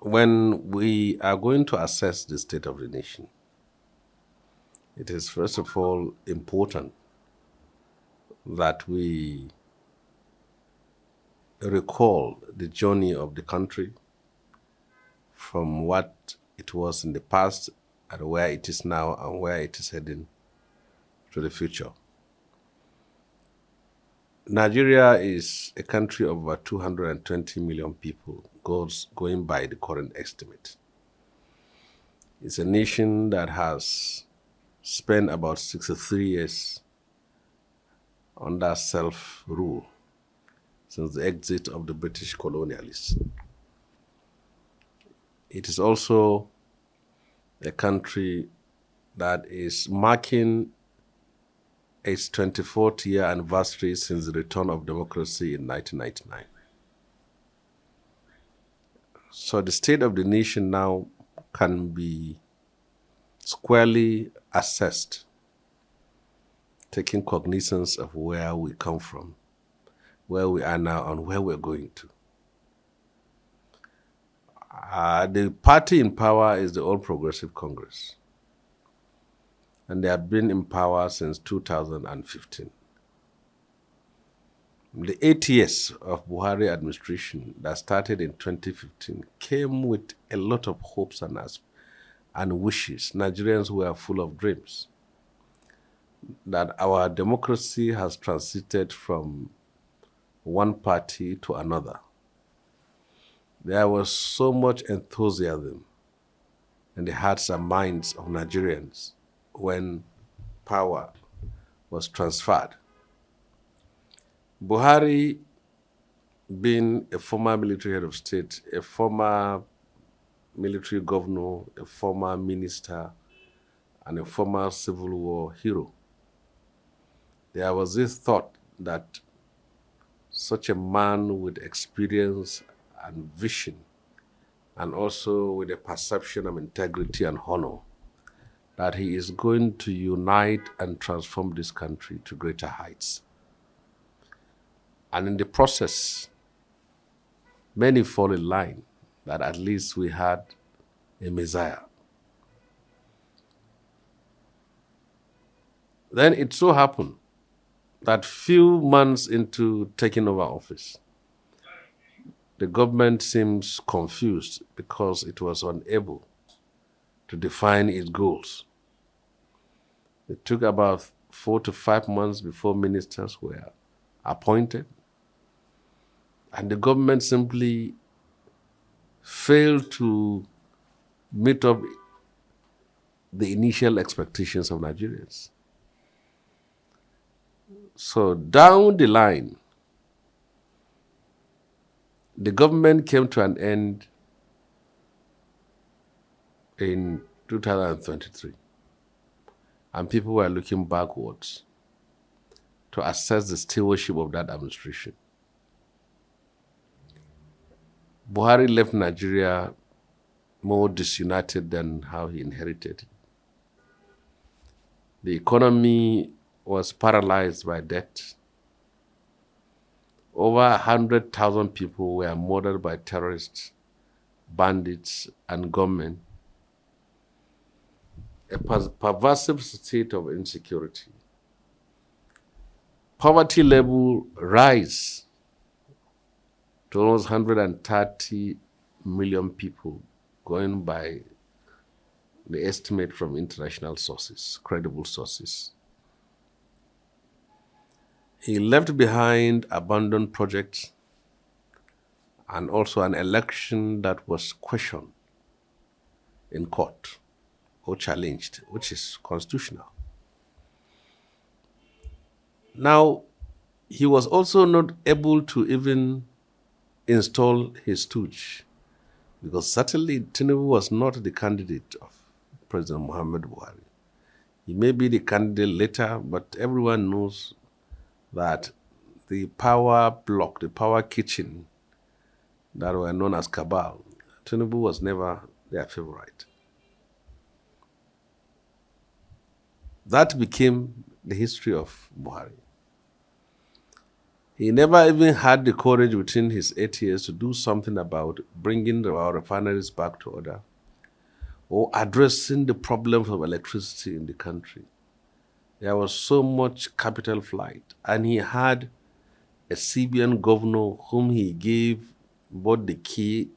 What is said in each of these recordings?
When we are going to assess the state of the nation, it is first of all important that we recall the journey of the country from what it was in the past and where it is now and where it is heading to the future. Nigeria is a country of about 220 million people, going by the current estimate. It's a nation that has spent about 63 years under self-rule since the exit of the British colonialists. It is also a country that is marking its 24th year anniversary since the return of democracy in 1999. So the state of the nation now can be squarely assessed, taking cognizance of where we come from, where we are now, and where we're going to. The party in power is the All Progressive Congress, and they have been in power since 2015. The 8 years of Buhari administration that started in 2015 came with a lot of hopes and wishes. Nigerians were full of dreams that our democracy has transited from one party to another. There was so much enthusiasm in the hearts and minds of Nigerians when power was transferred. Buhari, being a former military head of state, a former military governor, a former minister, and a former Civil War hero, there was this thought that such a man with experience and vision, and also with a perception of integrity and honor, that he is going to unite and transform this country to greater heights. And in the process, many fall in line that at least we had a Messiah. Then it so happened that few months into taking over office, the government seems confused because it was unable to define its goals. It took about 4 to 5 months before ministers were appointed, and the government simply failed to meet up the initial expectations of Nigerians. So down the line, the government came to an end in 2023, and people were looking backwards to assess the stewardship of that administration. Buhari left Nigeria more disunited than how he inherited it. The economy was paralyzed by debt. Over 100,000 people were murdered by terrorists, bandits, and gunmen. A pervasive state of insecurity. Poverty level rise to almost 130 million people, going by the estimate from international sources, credible sources. He left behind abandoned projects and also an election that was questioned in court or challenged, which is constitutional. Now, he was also not able to even install his stooge, because certainly Tinubu was not the candidate of President Muhammad Buhari. He may be the candidate later, but everyone knows that the power block, the power kitchen that were known as cabal, Tinubu was never their favorite. That became the history of Buhari. He never even had the courage within his 8 years to do something about bringing our refineries back to order or addressing the problems of electricity in the country. There was so much capital flight, and he had a CBN governor whom he gave both the key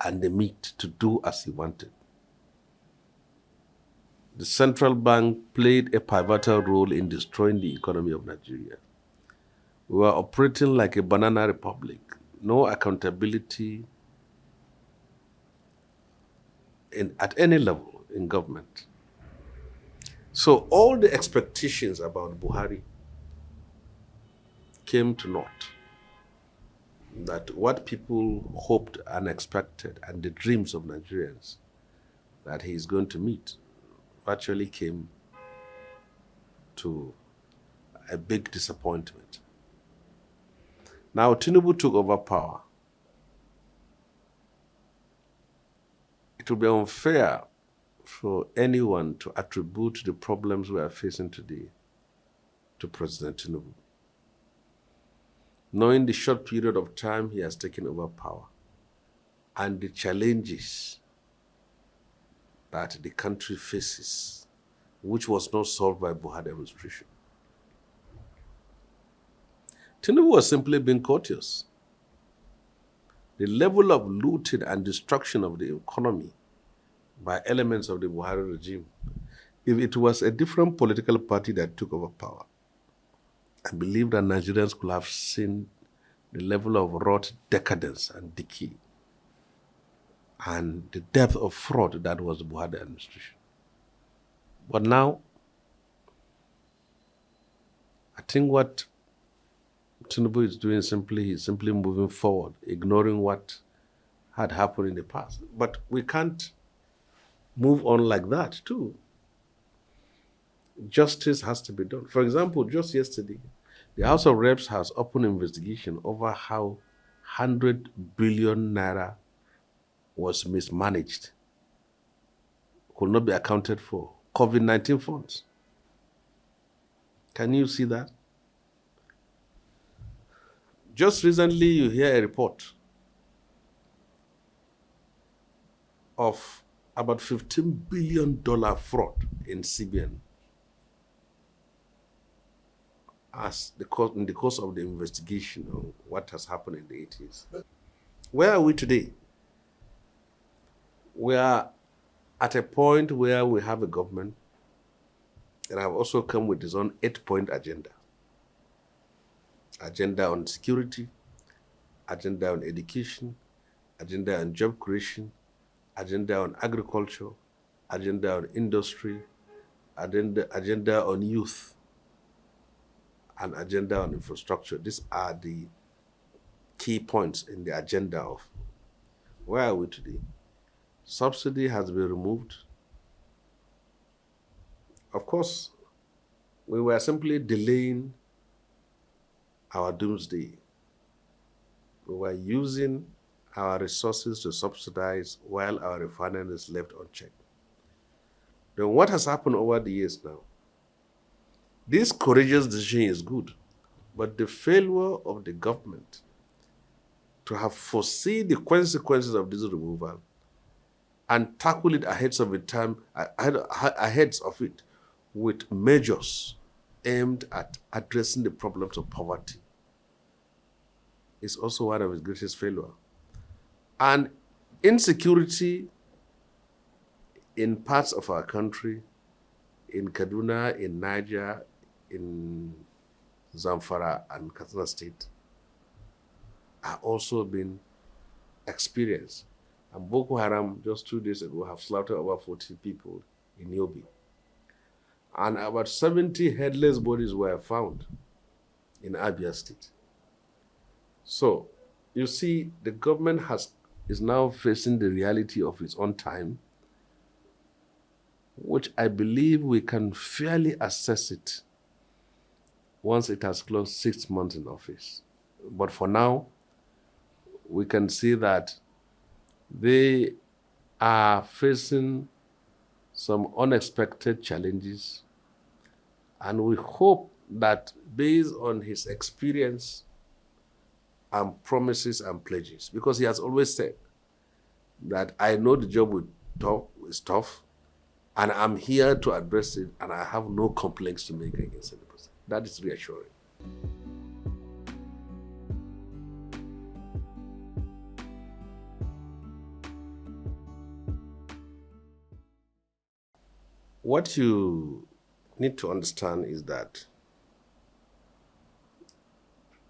and the meat to do as he wanted. The central bank played a pivotal role in destroying the economy of Nigeria. We were operating like a banana republic, no accountability at any level in government. So all the expectations about Buhari came to naught. That what people hoped and expected and the dreams of Nigerians that he is going to meet virtually came to a big disappointment. Now Tinubu took over power. It would be unfair for anyone to attribute the problems we are facing today to President Tinubu, knowing the short period of time he has taken over power and the challenges that the country faces, which was not solved by Buhari administration. Tinubu was simply being courteous. The level of looting and destruction of the economy by elements of the Buhari regime, if it was a different political party that took over power, I believe that Nigerians could have seen the level of rot, decadence, and decay, and the depth of fraud that was the Buhari administration. But now, I think what Tinubu is doing he's simply moving forward, ignoring what had happened in the past. But we can't move on like that, too. Justice has to be done. For example, just yesterday, the House of Reps has opened investigation over how 100 billion naira was mismanaged, could not be accounted for. COVID-19 funds. Can you see that? Just recently, you hear a report of about $15 billion fraud in CBN in the course of the investigation of what has happened in the 80s. Where are we today? We are at a point where we have a government that have also come with its own 8-point agenda. Agenda on security, agenda on education, agenda on job creation, agenda on agriculture, agenda on industry, agenda on youth, and agenda on infrastructure. These are the key points in the agenda of where are we today. Subsidy has been removed. Of course, we were simply delaying our doomsday. We were using our resources to subsidize while our refinery is left unchecked. Then what has happened over the years now? This courageous decision is good, but the failure of the government to have foreseen the consequences of this removal and tackle it ahead of it with measures aimed at addressing the problems of poverty is also one of its greatest failures. And insecurity in parts of our country, in Kaduna, in Niger, in Zamfara and Katsina State, are also being experienced. And Boko Haram, just 2 days ago, have slaughtered over 40 people in Yobe. And about 70 headless bodies were found in Abia State. So, you see, the government is now facing the reality of its own time, which I believe we can fairly assess it once it has closed 6 months in office. But for now, we can see that they are facing some unexpected challenges, and we hope that based on his experience and promises and pledges, because he has always said that I know the job is tough, and I'm here to address it, and I have no complaints to make against any person. That is reassuring. What you need to understand is that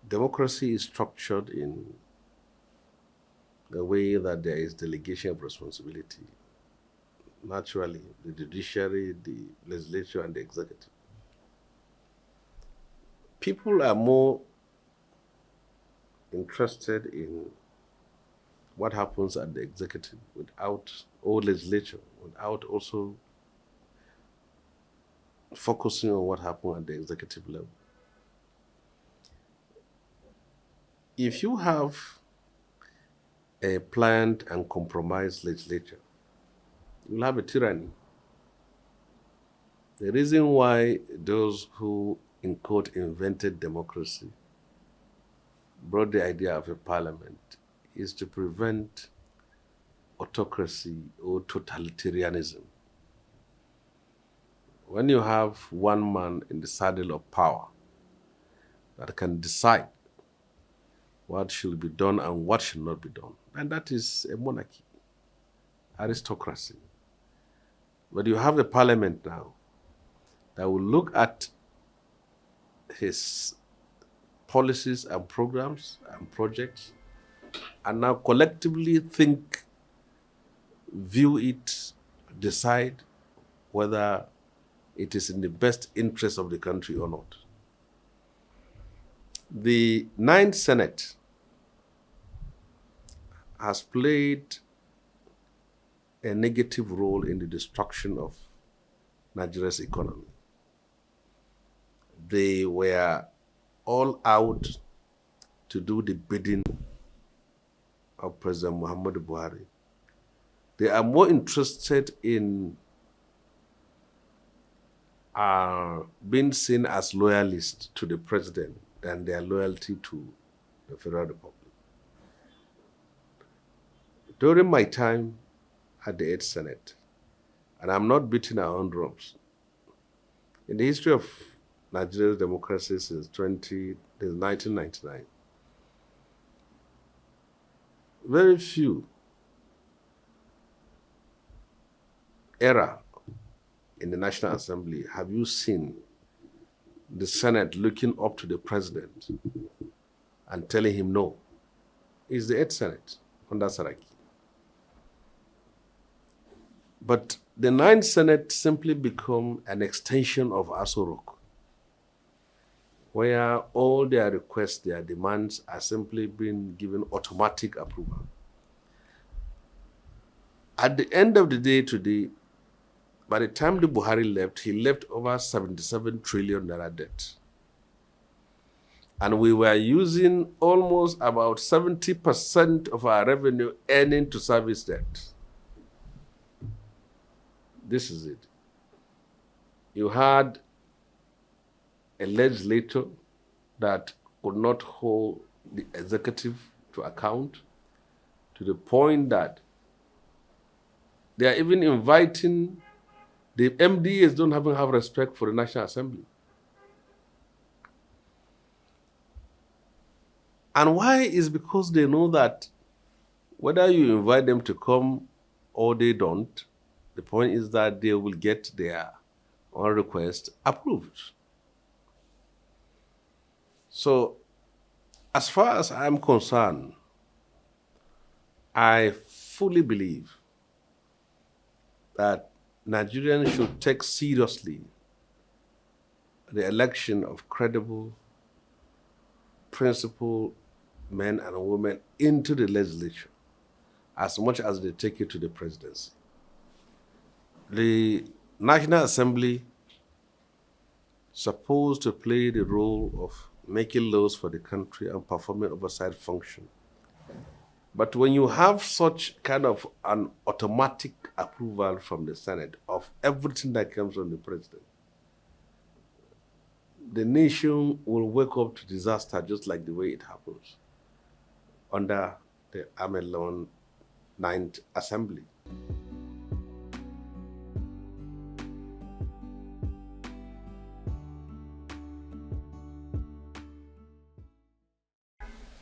democracy is structured in a way that there is delegation of responsibility. Naturally, the judiciary, the legislature, and the executive. People are more interested in what happens at the executive or legislature, without also focusing on what happened at the executive level. If you have a planned and compromised legislature, you'll have a tyranny. The reason why those who, in quote, invented democracy brought the idea of a parliament is to prevent autocracy or totalitarianism. When you have one man in the saddle of power that can decide what should be done and what should not be done, and that is a monarchy, aristocracy. But you have a parliament now that will look at his policies and programs and projects and now collectively think, view it, decide whether it is in the best interest of the country or not. The Ninth Senate has played a negative role in the destruction of Nigeria's economy. They were all out to do the bidding of President Muhammadu Buhari. They are more interested in being seen as loyalists to the president than their loyalty to the Federal Republic. During my time at the 8th Senate, and I'm not beating our own drums, in the history of Nigeria's democracy since 1999, very few era in the National Assembly have you seen the Senate looking up to the president and telling him no. It's the 8th Senate under Saraki. But the 9th Senate simply become an extension of Aso Rock, where all their requests, their demands are simply being given automatic approval. At the end of the day today, by the time the Buhari left, he left over 77 trillion naira debt. And we were using almost about 70% of our revenue earning to service debt. This is it. You had a legislator that could not hold the executive to account, to the point that they are even inviting the MDAs don't even have respect for the National Assembly. And why is because they know that whether you invite them to come or they don't, the point is that they will get their own request approved. So, as far as I'm concerned, I fully believe that Nigerians should take seriously the election of credible, principled men and women into the legislature as much as they take it to the presidency. The National Assembly is supposed to play the role of making laws for the country and performing oversight function. But when you have such kind of an automatic approval from the Senate of everything that comes from the president, the nation will wake up to disaster just like the way it happens under the Amelon Ninth Assembly.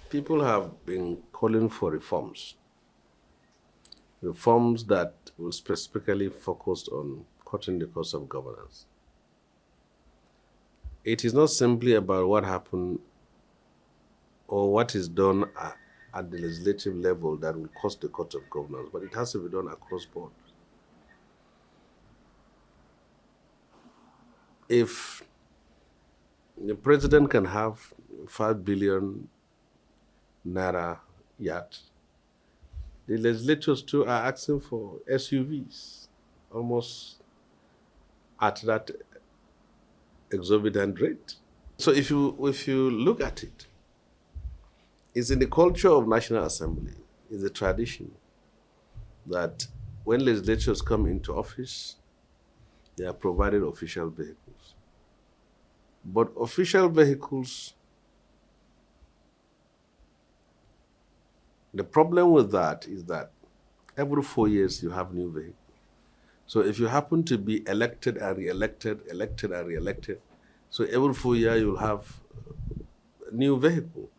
People have been calling for reforms that will specifically focus on cutting the cost of governance. It is not simply about what happened or what is done at the legislative level that will cost the cost of governance, but it has to be done across board. If the president can have 5 billion naira yacht, the legislators too are asking for SUVs, almost at that exorbitant rate. So if you look at it, it's in the culture of National Assembly, it's a tradition that when legislators come into office, they are provided official vehicles. But official vehicles, the problem with that is that every 4 years you have new vehicles. So if you happen to be elected and re-elected, elected and re-elected, so every 4 years you'll have a new vehicle.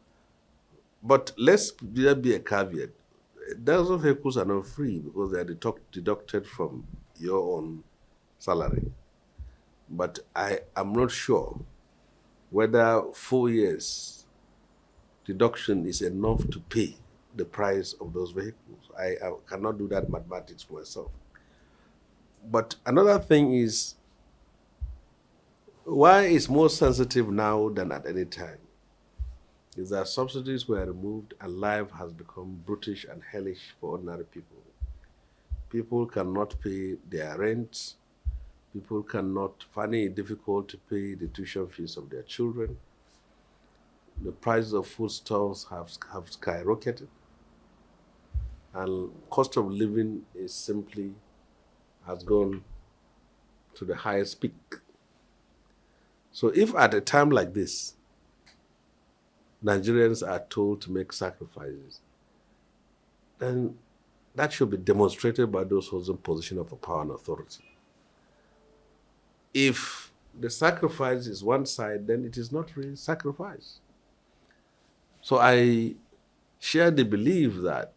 But there be a caveat. Those vehicles are not free because they are deducted from your own salary. But I am not sure whether 4 years deduction is enough to pay the price of those vehicles. I cannot do that mathematics for myself. But another thing is, why it's more sensitive now than at any time is that subsidies were removed and life has become brutish and hellish for ordinary people. People cannot pay their rent. People cannot find it difficult to pay the tuition fees of their children. The prices of foodstuffs have skyrocketed. And cost of living has gone to the highest peak. So if at a time like this, Nigerians are told to make sacrifices, then that should be demonstrated by those holding position of power and authority. If the sacrifice is one side, then it is not really sacrifice. So I share the belief that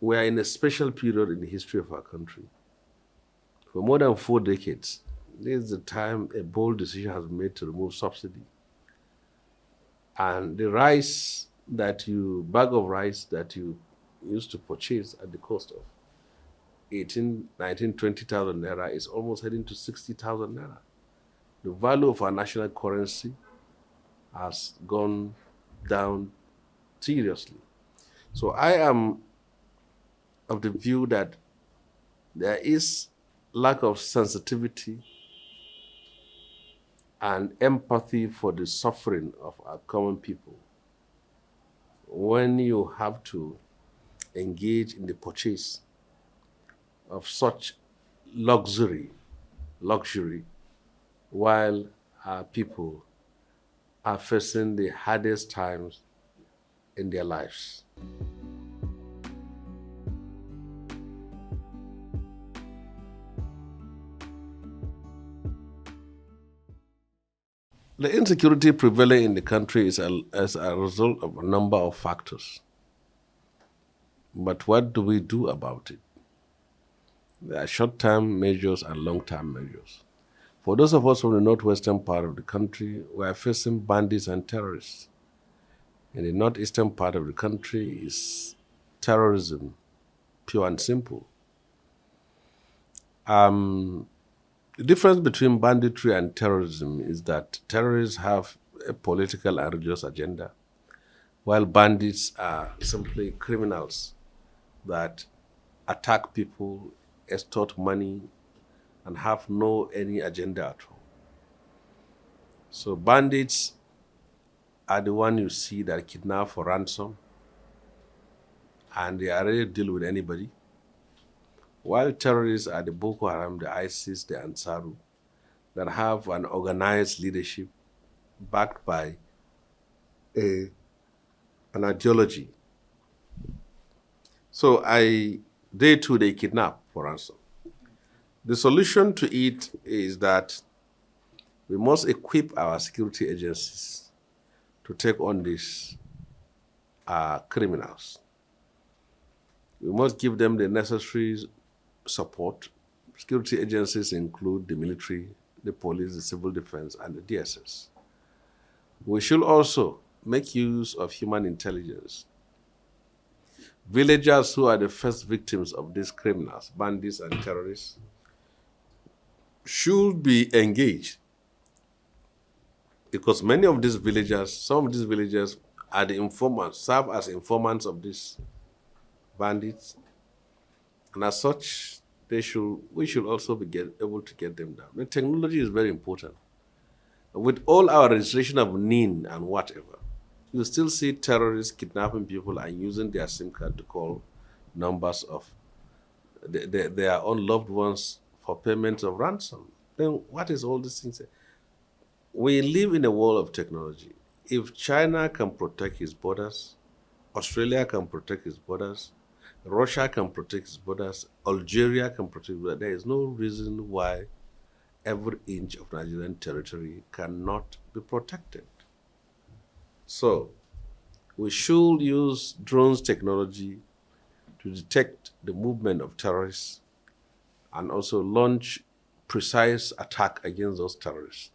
we are in a special period in the history of our country. For more than 4 decades, this is the time a bold decision has been made to remove subsidy. And the bag of rice that you used to purchase at the cost of 18, 19, 20,000 naira is almost heading to 60,000 naira. The value of our national currency has gone down seriously. So I am of the view that there is lack of sensitivity and empathy for the suffering of our common people when you have to engage in the purchase of such luxury while our people are facing the hardest times in their lives. The insecurity prevailing in the country is as a result of a number of factors. But what do we do about it? There are short-term measures and long-term measures. For those of us from the northwestern part of the country, we are facing bandits and terrorists. In the northeastern part of the country is terrorism, pure and simple. The difference between banditry and terrorism is that terrorists have a political and religious agenda, while bandits are simply criminals that attack people, extort money, and have any agenda at all. So bandits are the one you see that kidnap for ransom, and they are ready to deal with anybody. While terrorists are the Boko Haram, the ISIS, the Ansaru, that have an organized leadership backed by an ideology. So they kidnap for ransom. The solution to it is that we must equip our security agencies to take on these criminals. We must give them the necessary support. Security agencies include the military, the police, the civil defense, and the DSS. We should also make use of human intelligence. Villagers who are the first victims of these criminals, bandits and terrorists, should be engaged, because many of these villagers, some of these villagers are the informants, serve as informants of these bandits, and as such, we should also be able to get them down. The technology is very important. With all our registration of NIN and whatever, you still see terrorists kidnapping people and using their SIM card to call numbers of their own loved ones for payment of ransom. Then what is all these things? We live in a world of technology. If China can protect its borders, Australia can protect its borders, Russia can protect its borders, Algeria can protect its borders, there is no reason why every inch of Nigerian territory cannot be protected. So we should use drones technology to detect the movement of terrorists and also launch precise attack against those terrorists.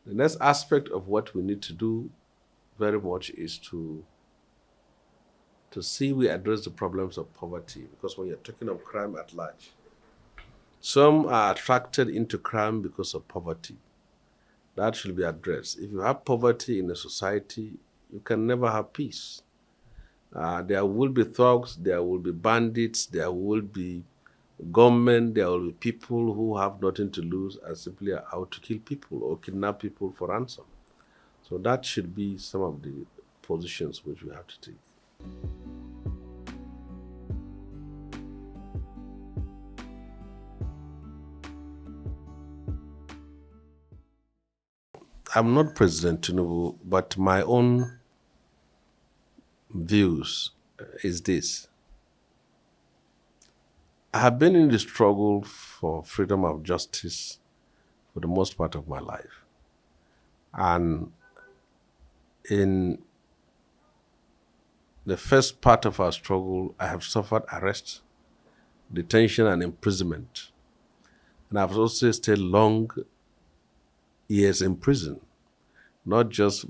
The next aspect of what we need to do very much is to see we address the problems of poverty, because when you're talking of crime at large, some are attracted into crime because of poverty. That should be addressed. If you have poverty in a society, you can never have peace. There will be thugs, there will be bandits, there will be government, there will be people who have nothing to lose and simply are out to kill people or kidnap people for ransom. So that should be some of the positions which we have to take. I'm not President Tinubu, but my own views is this. I have been in the struggle for freedom of justice for the most part of my life. And in the first part of our struggle, I have suffered arrest, detention, and imprisonment. And I've also stayed long years in prison, not just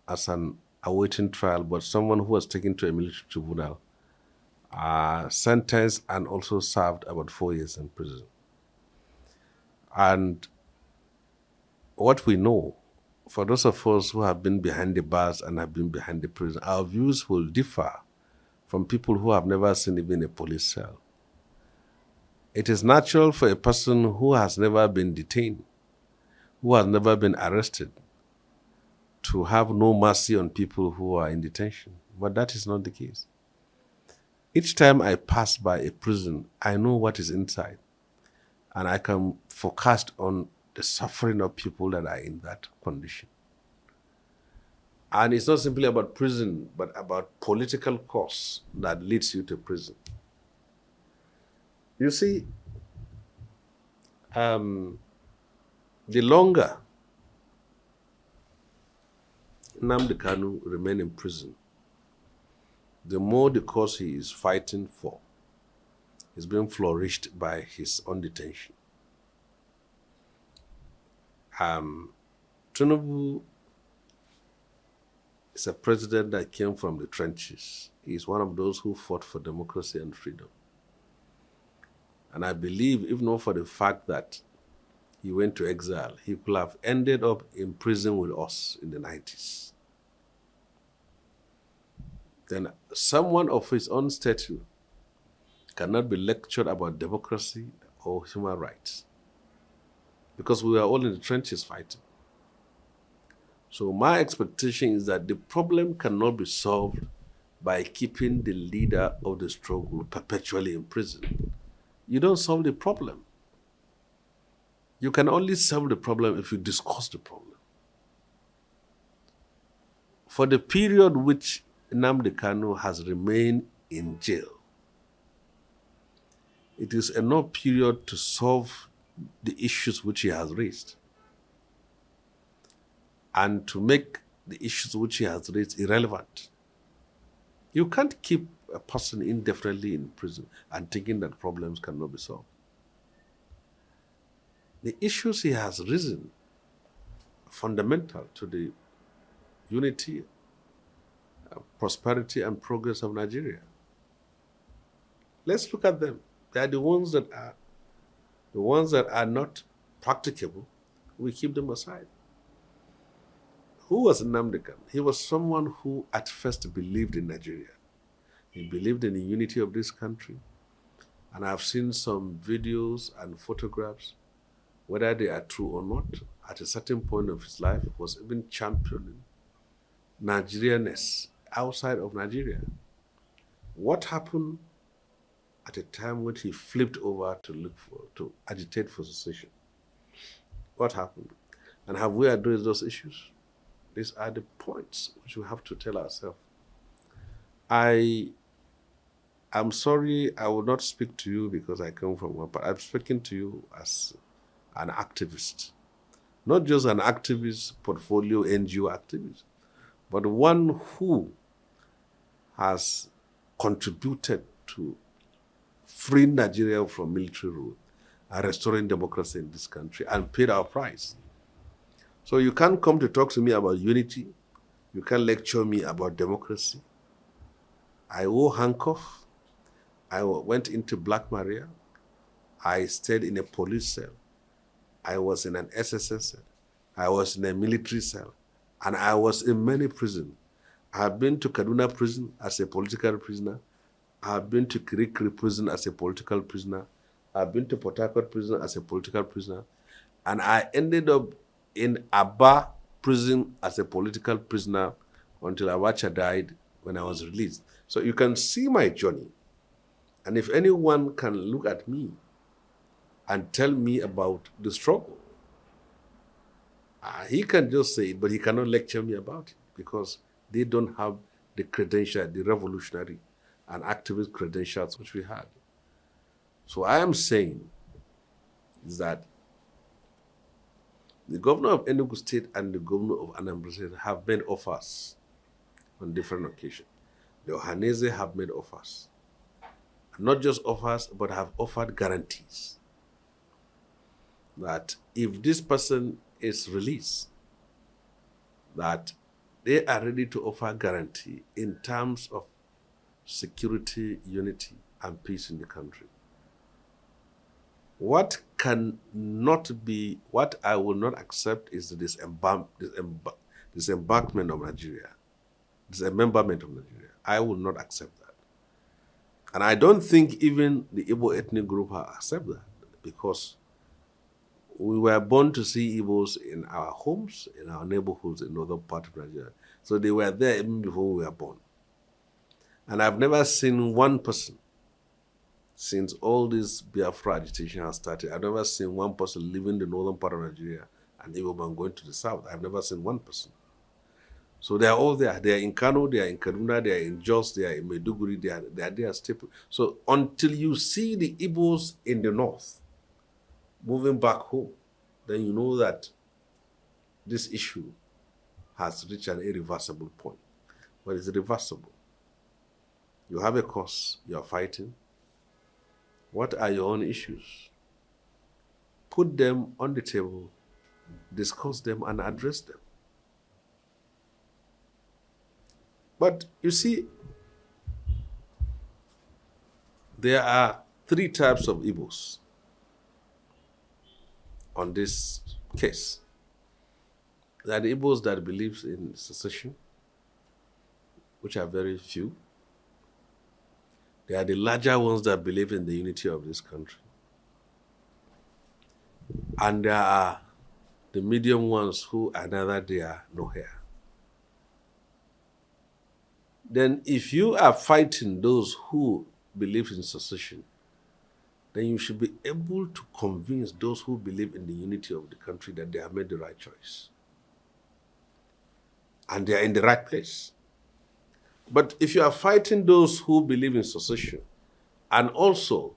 as an awaiting trial, but someone who was taken to a military tribunal, sentenced and also served about 4 years in prison. And what we know, for those of us who have been behind the bars and have been behind the prison, our views will differ from people who have never seen even a police cell. It is natural for a person who has never been detained, who has never been arrested, to have no mercy on people who are in detention. But that is not the case. Each time I pass by a prison, I know what is inside, and I can forecast on the suffering of people that are in that condition. And it's not simply about prison, but about political cause that leads you to prison. You see, the longer Nnamdi Kanu remain in prison, the more the cause he is fighting for is being flourished by his own detention. Tinubu is a president that came from the trenches. He is one of those who fought for democracy and freedom. And I believe, if not for the fact that he went to exile, he could have ended up in prison with us in the 90s. Then someone of his own stature cannot be lectured about democracy or human rights, because we are all in the trenches fighting. So my expectation is that the problem cannot be solved by keeping the leader of the struggle perpetually in prison. You don't solve the problem. You can only solve the problem if you discuss the problem. For the period which Nnamdi Kanu has remained in jail, it is enough period to solve the issues which he has raised and to make the issues which he has raised irrelevant. You can't keep a person indefinitely in prison and thinking that problems cannot be solved. The issues he has risen are fundamental to the unity, prosperity, and progress of Nigeria. Let's look at them. They are the ones that are not practicable. We keep them aside. Who was Nnamdi Kanu? He was someone who at first believed in Nigeria. He believed in the unity of this country. And I've seen some videos and photographs, whether they are true or not, at a certain point of his life, was even championing Nigerianness outside of Nigeria. What happened at a time when he flipped over to agitate for secession? What happened? And have we addressed those issues? These are the points which we have to tell ourselves. I'm sorry I will not speak to you because I come from one, but I'm speaking to you as an activist. Not just an activist, portfolio NGO activist, but one who has contributed to freeing Nigeria from military rule and restoring democracy in this country and paid our price. So you can't come to talk to me about unity. You can't lecture me about democracy. I wore handcuffs. I went into Black Maria. I stayed in a police cell. I was in an SSS cell. I was in a military cell. And I was in many prisons. I have been to Kaduna prison as a political prisoner. I have been to Kirikiri prison as a political prisoner. I have been to Port Harcourt prison as a political prisoner. And I ended up in Aba prison as a political prisoner until Abacha died when I was released. So you can see my journey. And if anyone can look at me and tell me about the struggle, he can just say it, but he cannot lecture me about it because they don't have the credential, the revolutionary and activist credentials which we had. So I am saying is that the governor of Enugu State and the governor of Anambra State have made offers on different occasions. The Ohanese have made offers. Not just offers, but have offered guarantees that if this person is released, that they are ready to offer guarantee in terms of security, unity, and peace in the country. What I will not accept is the disembarkment of Nigeria, dismemberment of Nigeria. I will not accept that. And I don't think even the Igbo ethnic group will accept that because we were born to see Igbos in our homes, in our neighborhoods in northern part of Nigeria. So they were there even before we were born. And I've never seen one person, since all this Biafra agitation has started, I've never seen one person leaving the northern part of Nigeria and Igbo man going to the south. I've never seen one person. So they are all there. They are in Kano, they are in Kaduna, they are in Jos, they are in Maiduguri, they are there stable. So until you see the Igbos in the north moving back home, then you know that this issue has reached an irreversible point. But it's reversible. You have a cause, you are fighting. What are your own issues? Put them on the table, discuss them, and address them. But you see, there are three types of Igbos on this case. There are the Igbos that believe in secession, which are very few. There are the larger ones that believe in the unity of this country. And there are the medium ones who are neither there nor here. Then if you are fighting those who believe in secession, then you should be able to convince those who believe in the unity of the country that they have made the right choice. and they are in the right place. But if you are fighting those who believe in secession and also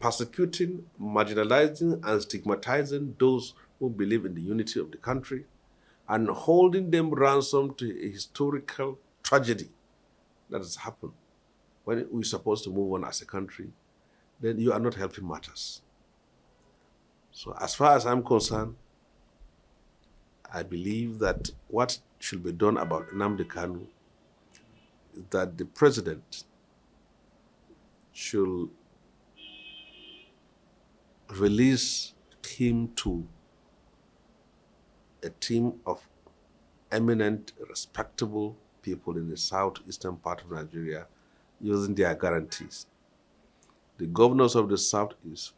persecuting, marginalizing, and stigmatizing those who believe in the unity of the country and holding them ransom to a historical tragedy that has happened when we're supposed to move on as a country, then you are not helping matters. So as far as I'm concerned, I believe that what should be done about Nnamdi Kanu is that the president should release him to a team of eminent, respectable people in the southeastern part of Nigeria using their guarantees. The governors of the southeast,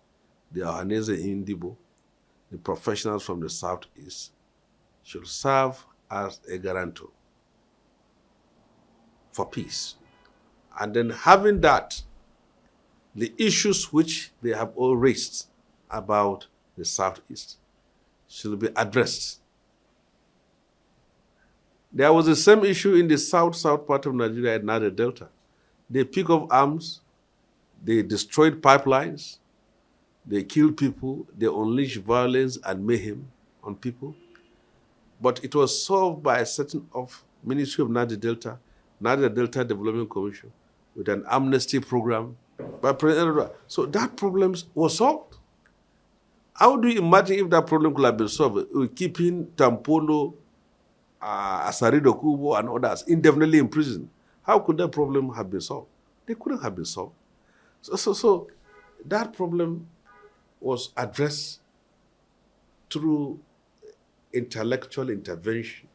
the Ohaneze Indibo, the professionals from the southeast should serve as a guarantor for peace. And then having that, the issues which they have all raised about the southeast should be addressed. There was the same issue in the south part of Nigeria at Niger Delta. They pick up arms, they destroyed pipelines, they killed people, they unleashed violence and mayhem on people. But it was solved by a certain of Ministry of Niger Delta Development Commission, with an amnesty program by President. So that problem was solved. How do you imagine if that problem could have been solved? Keeping Tampono, Asarido Kubo, and others indefinitely in prison. How could that problem have been solved? They couldn't have been solved. So that problem was addressed through intellectual intervention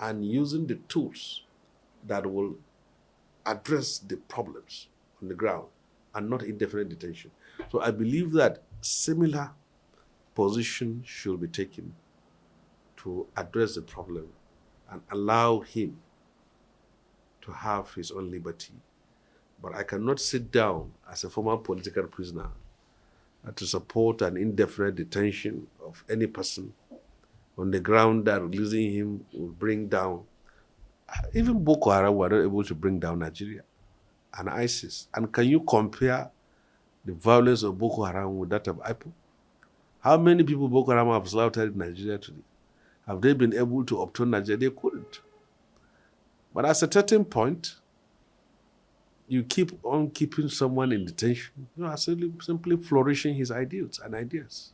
and using the tools that will address the problems on the ground and not indefinite detention. So I believe that similar position should be taken to address the problem and allow him to have his own liberty. But I cannot sit down as a former political prisoner to support an indefinite detention of any person on the ground that releasing him will bring down. Even Boko Haram were not able to bring down Nigeria and ISIS. And can you compare the violence of Boko Haram with that of IPO? How many people Boko Haram have slaughtered in Nigeria today? Have they been able to obtain Nigeria? They couldn't. But at a certain point, you keep on keeping someone in detention, you are simply flourishing his ideals and ideas.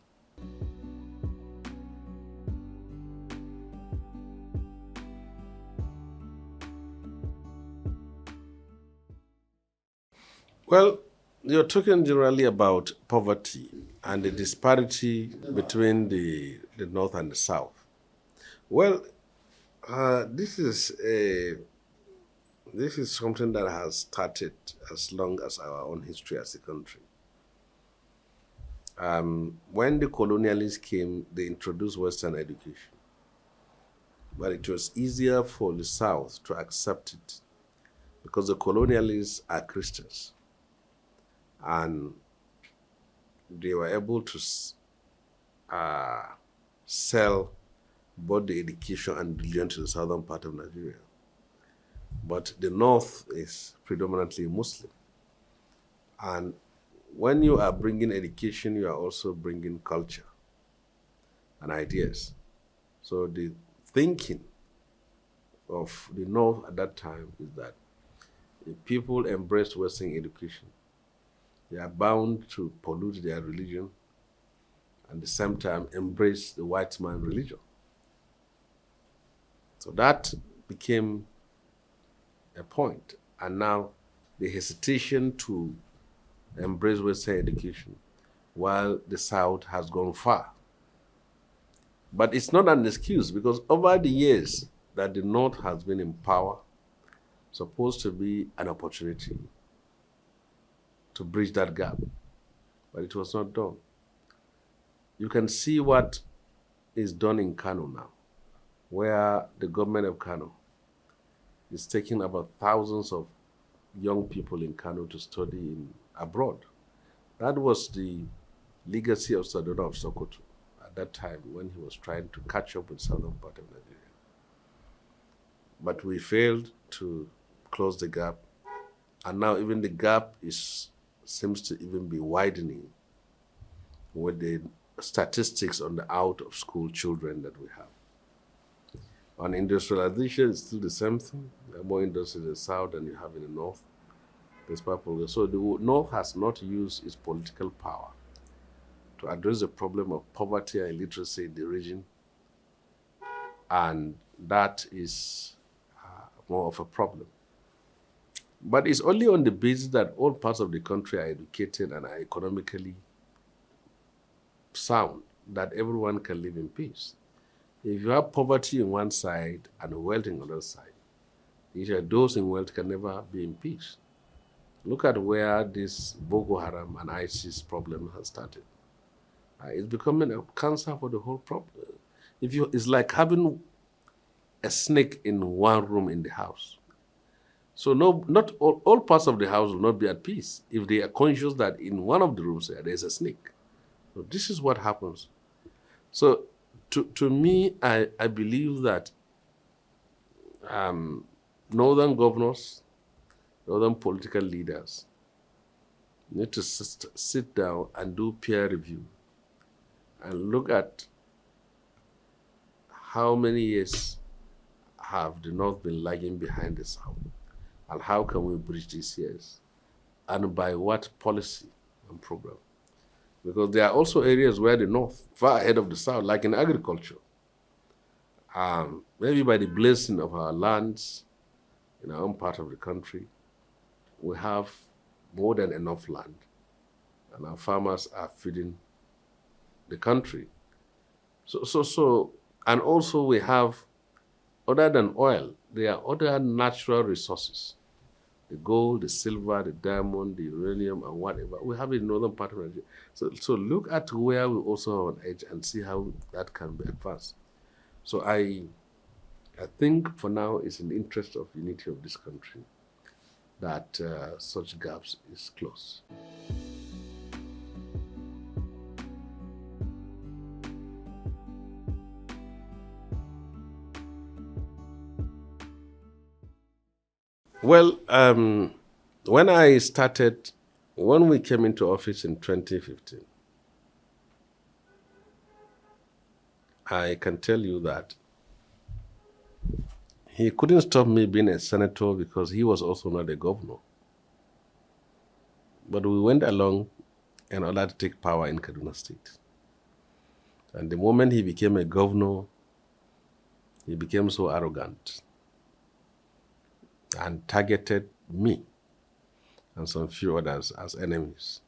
Well, you're talking generally about poverty and the disparity between the North and the South. Well, this is something that has started as long as our own history as a country. When the colonialists came, they introduced Western education. But it was easier for the South to accept it because the colonialists are Christians. And they were able to sell both the education and religion to the southern part of Nigeria. But the North is predominantly Muslim. And when you are bringing education, you are also bringing culture and ideas. So the thinking of the North at that time is that if people embrace Western education, they are bound to pollute their religion and at the same time embrace the white man religion. So that became a point. And now the hesitation to embrace Western education while the South has gone far. But it's not an excuse because over the years that the North has been in power, supposed to be an opportunity to bridge that gap, but it was not done. You can see what is done in Kano now, where the government of Kano is taking about thousands of young people in Kano to study abroad. That was the legacy of Sardauna of Sokoto at that time when he was trying to catch up with southern part of Nigeria. But we failed to close the gap. And now even the gap seems to even be widening with the statistics on the out of school children that we have. On industrialization, it's still the same thing. There are more industries in the south than you have in the north. So the north has not used its political power to address the problem of poverty and illiteracy in the region. And that is more of a problem. But it's only on the basis that all parts of the country are educated and are economically sound that everyone can live in peace. If you have poverty on one side and wealth on the other side, those in wealth can never be in peace. Look at where this Boko Haram and ISIS problem has started. It's becoming a cancer for the whole problem. It's like having a snake in one room in the house. So not all parts of the house will not be at peace if they are conscious that in one of the rooms there's a snake. So this is what happens. So to me, I believe that northern governors, northern political leaders need to sit down and do peer review and look at how many years have the North been lagging behind the South, and how can we bridge these years, and by what policy and program. Because there are also areas where the North, far ahead of the South, like in agriculture, maybe by the blessing of our lands in our own part of the country, we have more than enough land, and our farmers are feeding the country. And also we have, other than oil, there are other natural resources. The gold, the silver, the diamond, the uranium, and whatever. We have it in northern part of Nigeria. So look at where we also have an edge and see how that can be advanced. So I think for now it's in the interest of unity of this country that such gaps is closed. Well, when we came into office in 2015, I can tell you that he couldn't stop me being a senator because he was also not a governor. But we went along in order to take power in Kaduna State. And the moment he became a governor, he became so arrogant and targeted me and some few others as enemies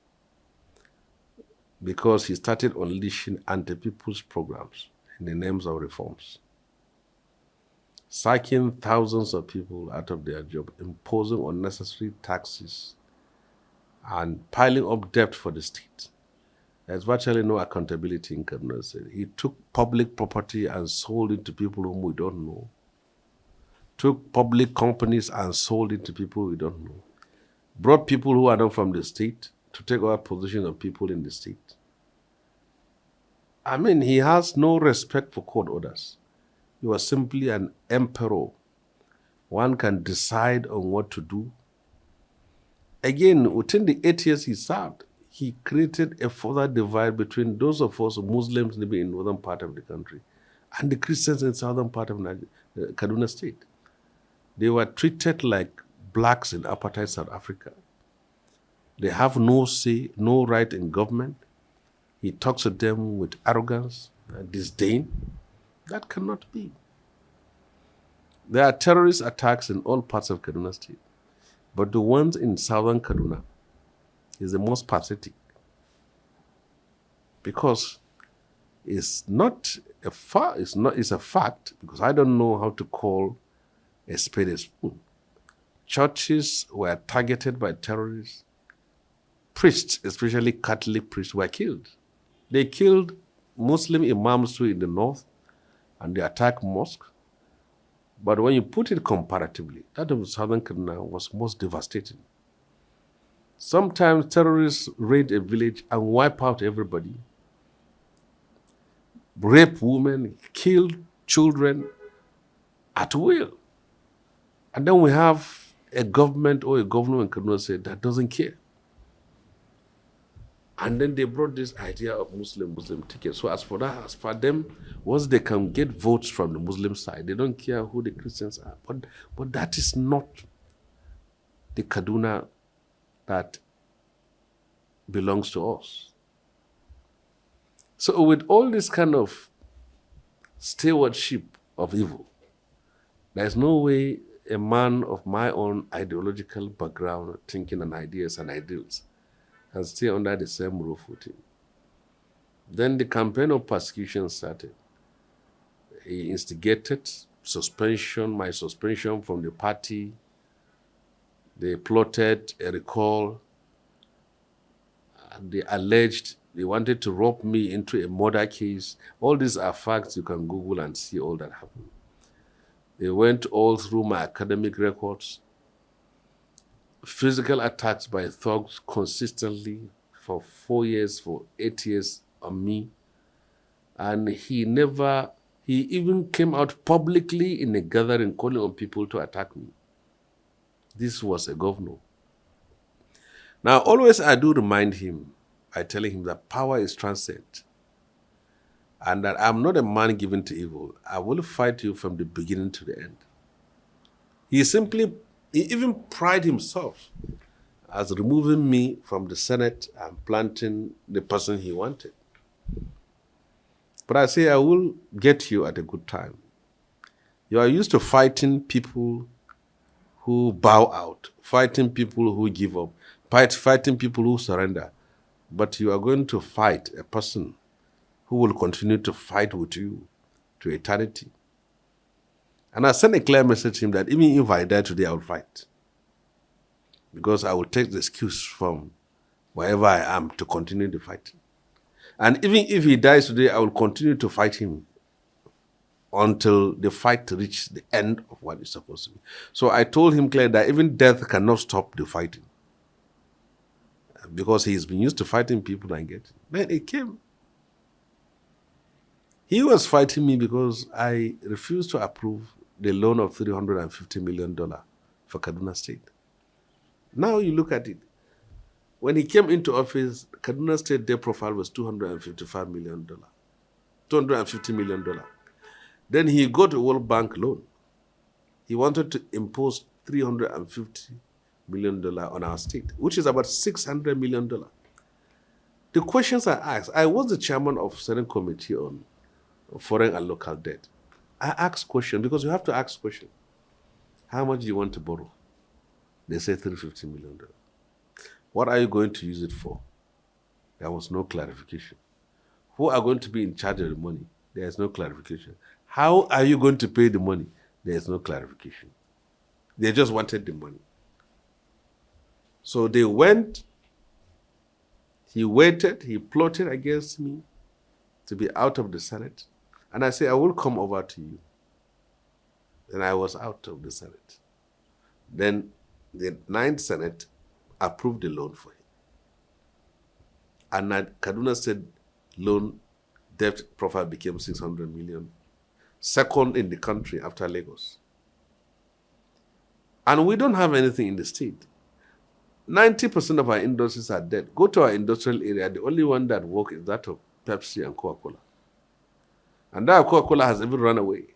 because he started unleashing anti-people's programs in the names of reforms, sacking thousands of people out of their job, imposing unnecessary taxes, and piling up debt for the state. There's virtually no accountability in Kaduna State. He took public property and sold it to people whom we don't know. Took public companies and sold it to people we don't know. Brought people who are not from the state to take over positions of people in the state. I mean, he has no respect for court orders. He was simply an emperor. One can decide on what to do. Again, within the 8 years he served, he created a further divide between those of us Muslims living in northern part of the country and the Christians in southern part of Kaduna State. They were treated like blacks in apartheid South Africa. They have no say, no right in government. He talks to them with arrogance and disdain. That cannot be. There are terrorist attacks in all parts of Kaduna State, but the ones in southern Kaduna is the most pathetic because it's a fact because I don't know how to call a spade a spoon. Churches were targeted by terrorists. Priests, especially Catholic priests, were killed. They killed Muslim imams too in the north, and they attacked mosques. But when you put it comparatively, that of southern Kaduna was most devastating. Sometimes terrorists raid a village and wipe out everybody, rape women, kill children at will. And then we have a government or a governor in Kaduna State that doesn't care. And then they brought this idea of Muslim ticket. So as for that, as for them, once they can get votes from the Muslim side, they don't care who the Christians are. But that is not the Kaduna that belongs to us. So with all this kind of stewardship of evil, there's no way a man of my own ideological background, thinking and ideas and ideals, can stay under the same roof with him. Then the campaign of persecution started. He instigated my suspension from the party. They plotted a recall. And they alleged they wanted to rope me into a murder case. All these are facts. You can Google and see all that happened. They went all through my academic records. Physical attacks by thugs consistently for 4 years, for 8 years on me. And he even came out publicly in a gathering calling on people to attack me. This was a governor. Now, always I do remind him, I tell him that power is transient and that I'm not a man given to evil. I will fight you from the beginning to the end. He even prided himself as removing me from the Senate and planting the person he wanted. But I say, I will get you at a good time. You are used to fighting people who bow out, fighting people who give up, fighting people who surrender. But you are going to fight a person who will continue to fight with you to eternity. And I sent a clear message to him that even if I die today, I will fight. Because I will take the excuse from wherever I am to continue the fight. And even if he dies today, I will continue to fight him until the fight reaches the end of what it's supposed to be. So I told him clearly that even death cannot stop the fighting. Because he's been used to fighting people and getting. Then it came. He was fighting me because I refused to approve the loan of $350 million for Kaduna State. Now you look at it. When he came into office, Kaduna State debt profile was $250 million. Then he got a World Bank loan. He wanted to impose $350 million on our state, which is about $600 million. The questions I asked, I was the chairman of Senate Committee on Foreign and Local Debt. I asked questions because you have to ask questions. How much do you want to borrow? They say $350 million. What are you going to use it for? There was no clarification. Who are going to be in charge of the money? There is no clarification. How are you going to pay the money? There is no clarification. They just wanted the money. So they went, he waited, he plotted against me to be out of the Senate. And I said, I will come over to you. And I was out of the Senate. Then the 9th Senate approved the loan for him. And that Kaduna State loan debt profile became $600 million, second in the country after Lagos. And we don't have anything in the state. 90% of our industries are dead. Go to our industrial area, the only one that works is that of Pepsi and Coca-Cola. And that Coca-Cola has even run away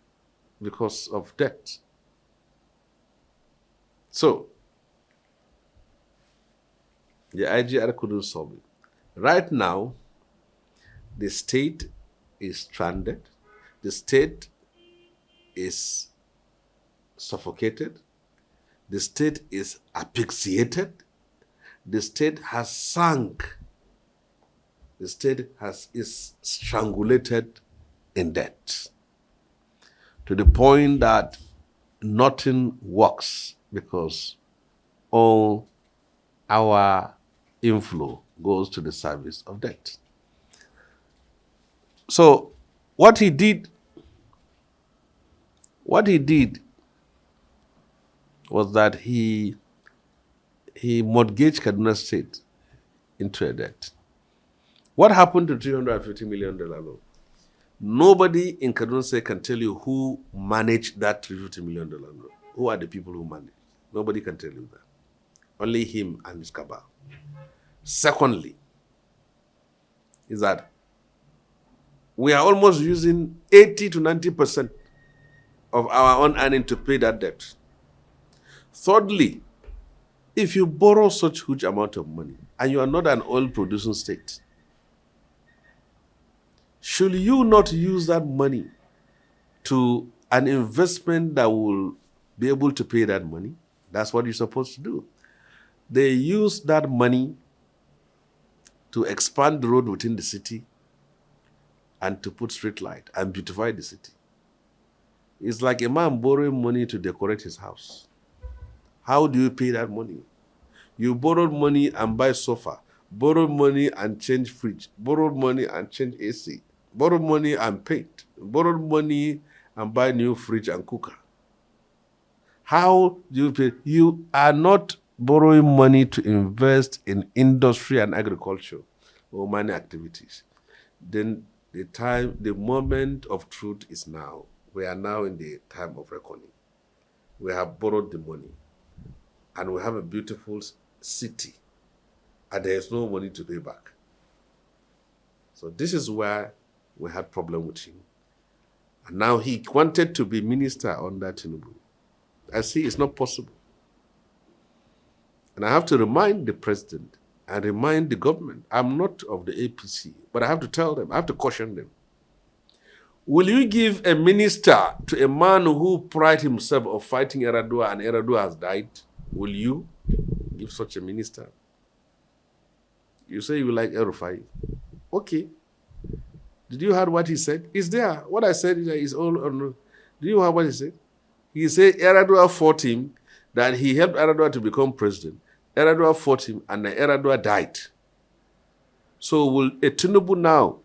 because of debt. So, the IGR couldn't solve it. Right now, the state is stranded. The state is suffocated. The state is asphyxiated. The state has sunk. The state is strangulated in debt to the point that nothing works because all our inflow goes to the service of debt. So what he did was that he mortgaged Kaduna State into a debt. What happened to $350 million loan? Nobody in Kaduna State can tell you who managed that $350 million loan. who are the people who manage? Nobody can tell you that. Only him and his cabal. Secondly, is that we are almost using 80 to 90% of our own earning to pay that debt. Thirdly, if you borrow such huge amount of money and you are not an oil-producing state, should you not use that money to an investment that will be able to pay that money? That's what you're supposed to do. They use that money to expand the road within the city and to put street light and beautify the city. It's like a man borrowing money to decorate his house. How do you pay that money? You borrowed money and buy sofa, borrowed money and change fridge, borrowed money and change AC, borrowed money and paint, borrowed money and buy new fridge and cooker. How do you pay? You are not borrowing money to invest in industry and agriculture or money activities. Then the moment of truth is now. We are now in the time of reckoning. We have borrowed the money and we have a beautiful city and there is no money to pay back. So this is where we had problem with him. And now he wanted to be minister under Tinubu. I see it's not possible. And I have to remind the president and remind the government, I'm not of the APC, but I have to tell them, I have to caution them. Will you give a minister to a man who pride himself of fighting Eradua and Eradua has died? Will you give such a minister? You say you like El-Rufai. Okay. Did you hear what he said? It's there. What I said is all on. Did you hear what he said? He said Eradua fought him, that he helped Eradua to become president. Eradua fought him, and Eradua died. So will a Tinubu now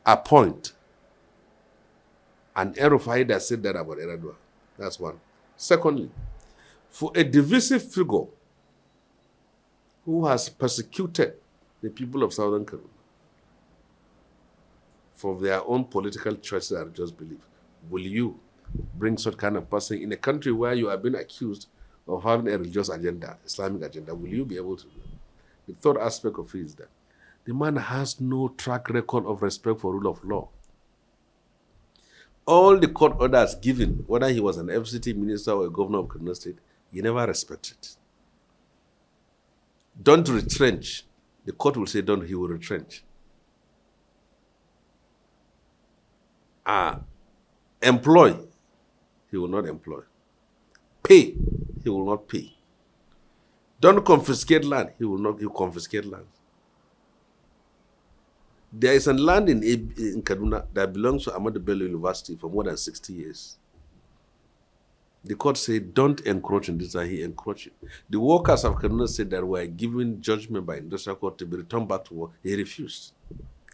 appoint an El-Rufai that said that about Eradua? That's one. Secondly, for a divisive figure who has persecuted the people of Southern Kano for their own political choices and just belief, will you bring such kind of person in a country where you have been accused of having a religious agenda, Islamic agenda? Will you be able to do that? The third aspect of it is that the man has no track record of respect for rule of law. All the court orders given, whether he was an FCT minister or a governor of Kaduna State, he never respected. Don't retrench. The court will say don't, he will retrench. Employ, he will not employ. Pay, he will not pay. Don't confiscate land, he will confiscate land. There is a land in Kaduna that belongs to Ahmadu Bello University for more than 60 years. The court said, don't encroach in this, and he encroached. The workers of Kaduna said that were given judgment by industrial court to be returned back to work. He refused.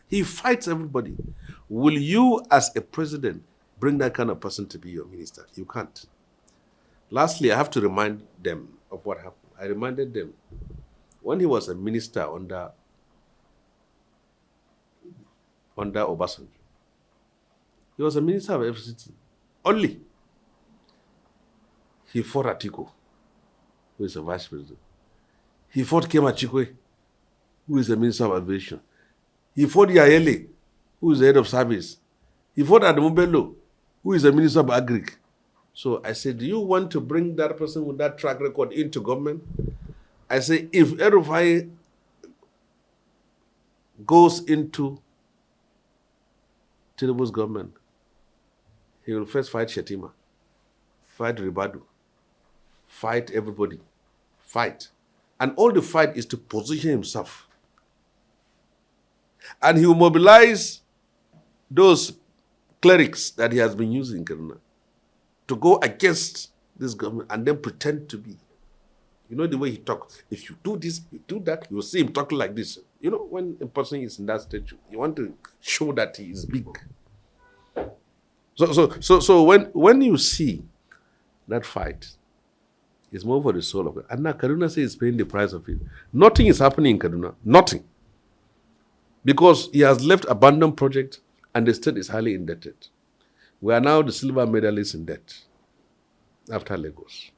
He fights everybody. Will you, as a president, bring that kind of person to be your minister? You can't. Lastly, I have to remind them of what happened. I reminded them when he was a minister under Obasanjo. He was a minister of FCT. Only. He fought Atiku, who is a vice president. He fought Kema Chikwe, who is the minister of aviation. He fought Yayele, who is the head of service. He fought Adamu Bello, who is the minister of agri. So I said, do you want to bring that person with that track record into government? I say, if El-Rufai goes into Tinubu's government, he will first fight Shetima, fight Ribadu, fight everybody, fight. And all the fight is to position himself. And he will mobilize those clerics that he has been using in Kaduna to go against this government and then pretend to be. You know the way he talks. If you do this, you do that, you'll see him talking like this. You know, when a person is in that stage, you want to show that he is big. So when you see that fight, it's more for the soul of it. And now Kaduna says he's paying the price of it. Nothing is happening in Kaduna. Nothing. Because he has left abandoned project and the state is highly indebted. We are now the silver medalists in debt. after Lagos.